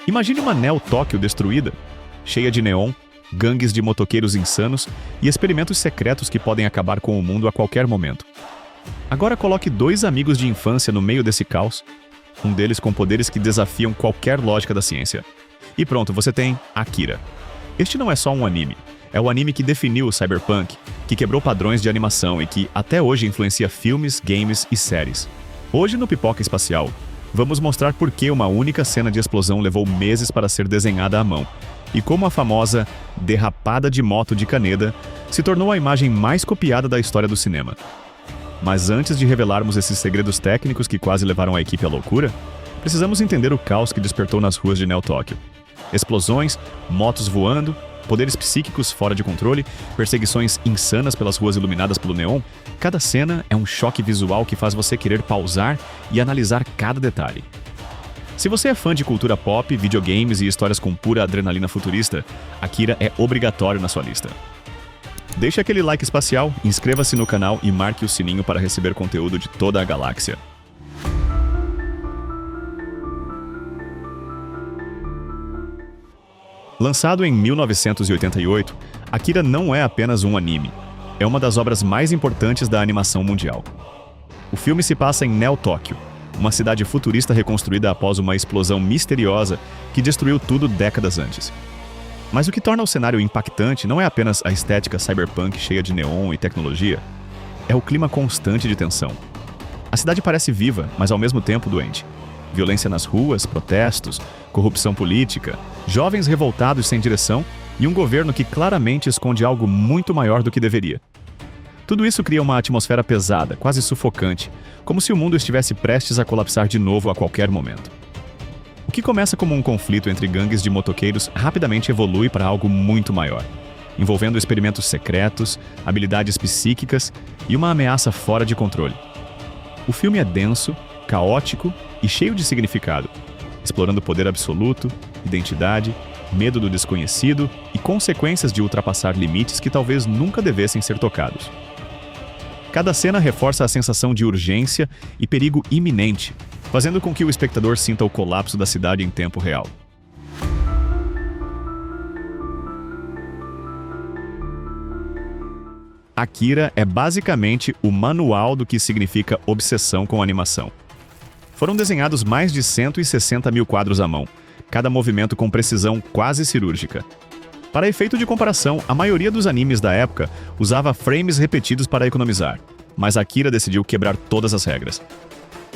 Imagine uma Neo Tóquio destruída, cheia de neon, gangues de motoqueiros insanos e experimentos secretos que podem acabar com o mundo a qualquer momento. Agora coloque dois amigos de infância no meio desse caos, um deles com poderes que desafiam qualquer lógica da ciência. E pronto, você tem Akira. Este não é só um anime, é o anime que definiu o cyberpunk, que quebrou padrões de animação e que até hoje influencia filmes, games e séries. Hoje no Pipoca Espacial, vamos mostrar por que uma única cena de explosão levou meses para ser desenhada à mão e como a famosa derrapada de moto de Kaneda se tornou a imagem mais copiada da história do cinema. Mas antes de revelarmos esses segredos técnicos que quase levaram a equipe à loucura, precisamos entender o caos que despertou nas ruas de Neo Tóquio. Explosões, motos voando, poderes psíquicos fora de controle, perseguições insanas pelas ruas iluminadas pelo neon. Cada cena é um choque visual que faz você querer pausar e analisar cada detalhe. Se você é fã de cultura pop, videogames e histórias com pura adrenalina futurista, Akira é obrigatório na sua lista. Deixe aquele like espacial, inscreva-se no canal e marque o sininho para receber conteúdo de toda a galáxia. Lançado em 1988, Akira não é apenas um anime. É uma das obras mais importantes da animação mundial. O filme se passa em Neo Tóquio, uma cidade futurista reconstruída após uma explosão misteriosa que destruiu tudo décadas antes. Mas o que torna o cenário impactante não é apenas a estética cyberpunk cheia de neon e tecnologia, é o clima constante de tensão. A cidade parece viva, mas ao mesmo tempo doente. Violência nas ruas, protestos, corrupção política, jovens revoltados sem direção e um governo que claramente esconde algo muito maior do que deveria. Tudo isso cria uma atmosfera pesada, quase sufocante, como se o mundo estivesse prestes a colapsar de novo a qualquer momento. O que começa como um conflito entre gangues de motoqueiros rapidamente evolui para algo muito maior, envolvendo experimentos secretos, habilidades psíquicas e uma ameaça fora de controle. O filme é denso, caótico e cheio de significado, explorando poder absoluto, identidade, medo do desconhecido e consequências de ultrapassar limites que talvez nunca devessem ser tocados. Cada cena reforça a sensação de urgência e perigo iminente, fazendo com que o espectador sinta o colapso da cidade em tempo real. Akira é basicamente o manual do que significa obsessão com animação. Foram desenhados mais de 160 mil quadros à mão, cada movimento com precisão quase cirúrgica. Para efeito de comparação, a maioria dos animes da época usava frames repetidos para economizar, mas Akira decidiu quebrar todas as regras.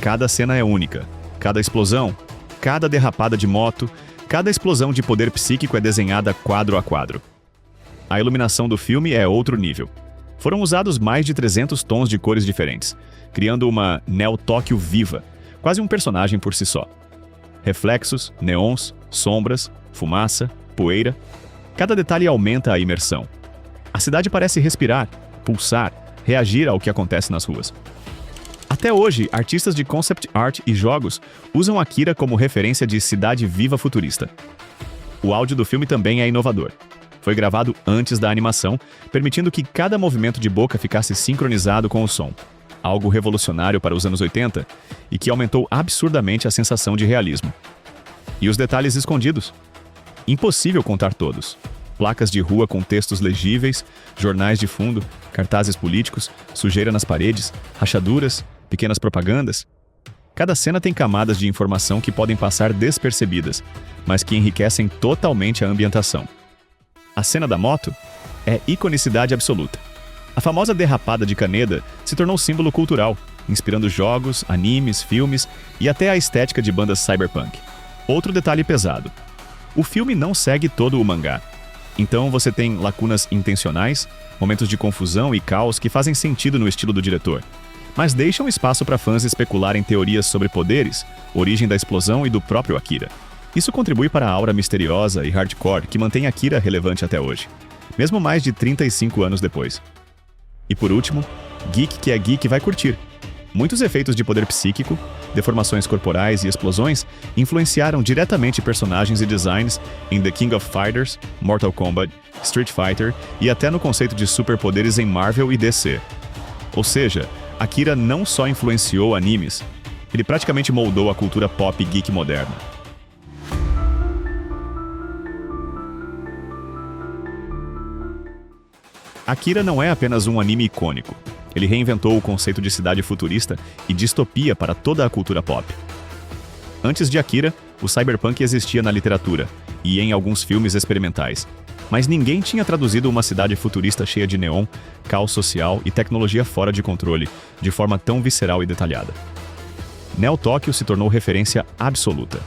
Cada cena é única, cada explosão, cada derrapada de moto, cada explosão de poder psíquico é desenhada quadro a quadro. A iluminação do filme é outro nível. Foram usados mais de 300 tons de cores diferentes, criando uma Neo Tóquio viva, quase um personagem por si só. Reflexos, neons, sombras, fumaça, poeira. Cada detalhe aumenta a imersão. A cidade parece respirar, pulsar, reagir ao que acontece nas ruas. Até hoje, artistas de concept art e jogos usam Akira como referência de cidade viva futurista. O áudio do filme também é inovador. Foi gravado antes da animação, permitindo que cada movimento de boca ficasse sincronizado com o som. Algo revolucionário para os anos 80 e que aumentou absurdamente a sensação de realismo. E os detalhes escondidos? Impossível contar todos. Placas de rua com textos legíveis, jornais de fundo, cartazes políticos, sujeira nas paredes, rachaduras, pequenas propagandas. Cada cena tem camadas de informação que podem passar despercebidas, mas que enriquecem totalmente a ambientação. A cena da moto é iconicidade absoluta. A famosa derrapada de Kaneda se tornou símbolo cultural, inspirando jogos, animes, filmes e até a estética de bandas cyberpunk. Outro detalhe pesado: o filme não segue todo o mangá. Então você tem lacunas intencionais, momentos de confusão e caos que fazem sentido no estilo do diretor, mas deixam espaço para fãs especularem teorias sobre poderes, origem da explosão e do próprio Akira. Isso contribui para a aura misteriosa e hardcore que mantém Akira relevante até hoje, mesmo mais de 35 anos depois. E por último, geek que é geek vai curtir. Muitos efeitos de poder psíquico, deformações corporais e explosões influenciaram diretamente personagens e designs em The King of Fighters, Mortal Kombat, Street Fighter e até no conceito de superpoderes em Marvel e DC. Ou seja, Akira não só influenciou animes, ele praticamente moldou a cultura pop geek moderna. Akira não é apenas um anime icônico. Ele reinventou o conceito de cidade futurista e distopia para toda a cultura pop. Antes de Akira, o cyberpunk existia na literatura e em alguns filmes experimentais, mas ninguém tinha traduzido uma cidade futurista cheia de neon, caos social e tecnologia fora de controle de forma tão visceral e detalhada. Neo Tóquio se tornou referência absoluta.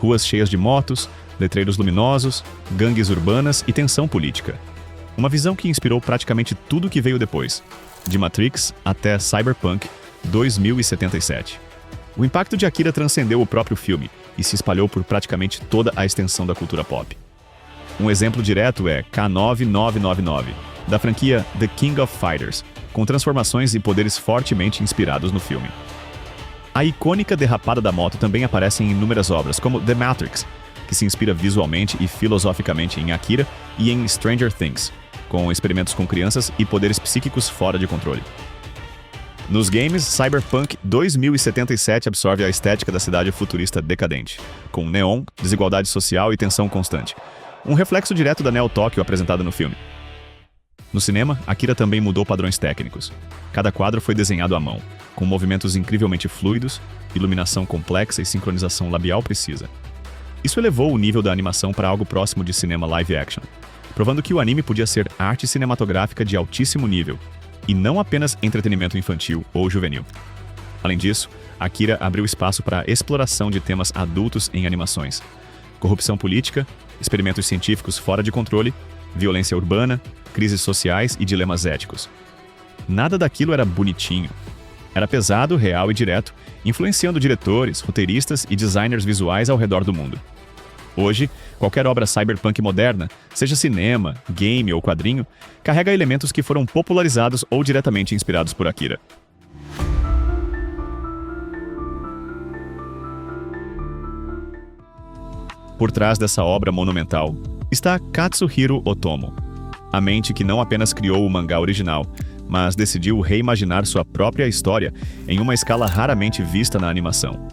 Ruas cheias de motos, letreiros luminosos, gangues urbanas e tensão política. Uma visão que inspirou praticamente tudo que veio depois, de Matrix até Cyberpunk 2077. O impacto de Akira transcendeu o próprio filme e se espalhou por praticamente toda a extensão da cultura pop. Um exemplo direto é K9999, da franquia The King of Fighters, com transformações e poderes fortemente inspirados no filme. A icônica derrapada da moto também aparece em inúmeras obras, como The Matrix, que se inspira visualmente e filosoficamente em Akira, e em Stranger Things, com experimentos com crianças e poderes psíquicos fora de controle. Nos games, Cyberpunk 2077 absorve a estética da cidade futurista decadente, com neon, desigualdade social e tensão constante, um reflexo direto da Neo Tóquio apresentada no filme. No cinema, Akira também mudou padrões técnicos. Cada quadro foi desenhado à mão, com movimentos incrivelmente fluidos, iluminação complexa e sincronização labial precisa. Isso elevou o nível da animação para algo próximo de cinema live action, provando que o anime podia ser arte cinematográfica de altíssimo nível, e não apenas entretenimento infantil ou juvenil. Além disso, Akira abriu espaço para a exploração de temas adultos em animações: corrupção política, experimentos científicos fora de controle, violência urbana, crises sociais e dilemas éticos. Nada daquilo era bonitinho. Era pesado, real e direto, influenciando diretores, roteiristas e designers visuais ao redor do mundo. Hoje, qualquer obra cyberpunk moderna, seja cinema, game ou quadrinho, carrega elementos que foram popularizados ou diretamente inspirados por Akira. Por trás dessa obra monumental está Katsuhiro Otomo, a mente que não apenas criou o mangá original, mas decidiu reimaginar sua própria história em uma escala raramente vista na animação.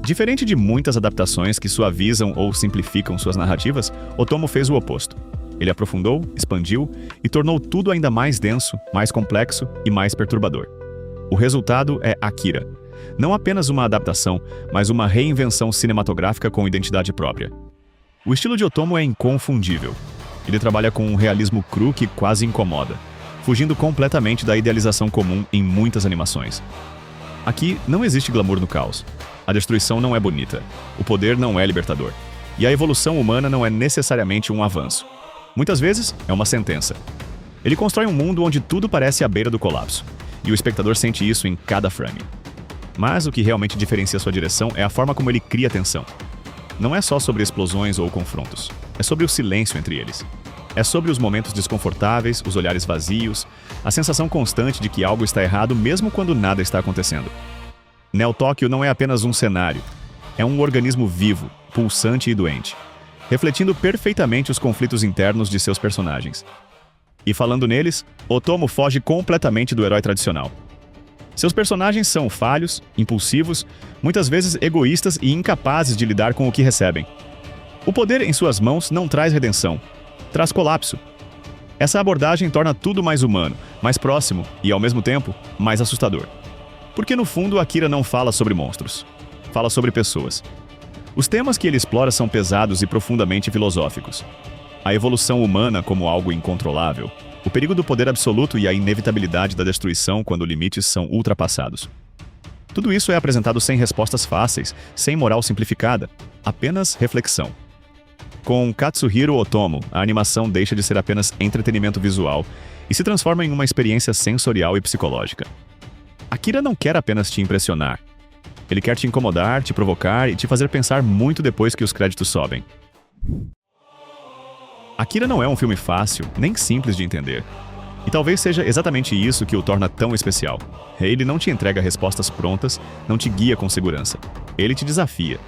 Diferente de muitas adaptações que suavizam ou simplificam suas narrativas, Otomo fez o oposto. Ele aprofundou, expandiu e tornou tudo ainda mais denso, mais complexo e mais perturbador. O resultado é Akira. Não apenas uma adaptação, mas uma reinvenção cinematográfica com identidade própria. O estilo de Otomo é inconfundível. Ele trabalha com um realismo cru que quase incomoda, fugindo completamente da idealização comum em muitas animações. Aqui não existe glamour no caos. A destruição não é bonita, o poder não é libertador, e a evolução humana não é necessariamente um avanço. Muitas vezes, é uma sentença. Ele constrói um mundo onde tudo parece à beira do colapso, e o espectador sente isso em cada frame. Mas o que realmente diferencia sua direção é a forma como ele cria tensão. Não é só sobre explosões ou confrontos, é sobre o silêncio entre eles. É sobre os momentos desconfortáveis, os olhares vazios, a sensação constante de que algo está errado mesmo quando nada está acontecendo. Neo Tóquio não é apenas um cenário, é um organismo vivo, pulsante e doente, refletindo perfeitamente os conflitos internos de seus personagens. E falando neles, Otomo foge completamente do herói tradicional. Seus personagens são falhos, impulsivos, muitas vezes egoístas e incapazes de lidar com o que recebem. O poder em suas mãos não traz redenção, traz colapso. Essa abordagem torna tudo mais humano, mais próximo e, ao mesmo tempo, mais assustador. Porque, no fundo, Akira não fala sobre monstros. Fala sobre pessoas. Os temas que ele explora são pesados e profundamente filosóficos. A evolução humana como algo incontrolável, o perigo do poder absoluto e a inevitabilidade da destruição quando limites são ultrapassados. Tudo isso é apresentado sem respostas fáceis, sem moral simplificada, apenas reflexão. Com Katsuhiro Otomo, a animação deixa de ser apenas entretenimento visual e se transforma em uma experiência sensorial e psicológica. Akira não quer apenas te impressionar. Ele quer te incomodar, te provocar e te fazer pensar muito depois que os créditos sobem. Akira não é um filme fácil, nem simples de entender. E talvez seja exatamente isso que o torna tão especial. Ele não te entrega respostas prontas, não te guia com segurança. Ele te desafia.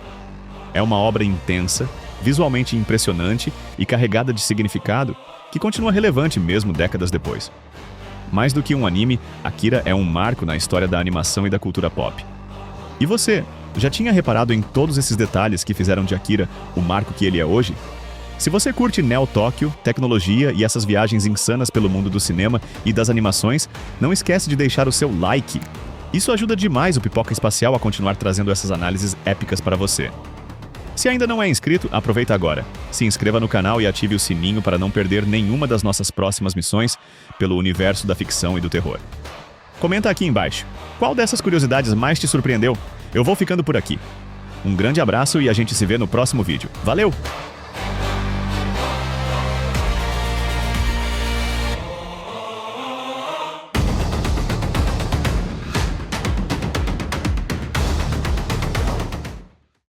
É uma obra intensa, visualmente impressionante e carregada de significado que continua relevante mesmo décadas depois. Mais do que um anime, Akira é um marco na história da animação e da cultura pop. E você, já tinha reparado em todos esses detalhes que fizeram de Akira o marco que ele é hoje? Se você curte Neo Tóquio, tecnologia e essas viagens insanas pelo mundo do cinema e das animações, não esquece de deixar o seu like. Isso ajuda demais o Pipoca Espacial a continuar trazendo essas análises épicas para você. Se ainda não é inscrito, aproveita agora. Se inscreva no canal e ative o sininho para não perder nenhuma das nossas próximas missões pelo universo da ficção e do terror. Comenta aqui embaixo. Qual dessas curiosidades mais te surpreendeu? Eu vou ficando por aqui. Um grande abraço e a gente se vê no próximo vídeo. Valeu!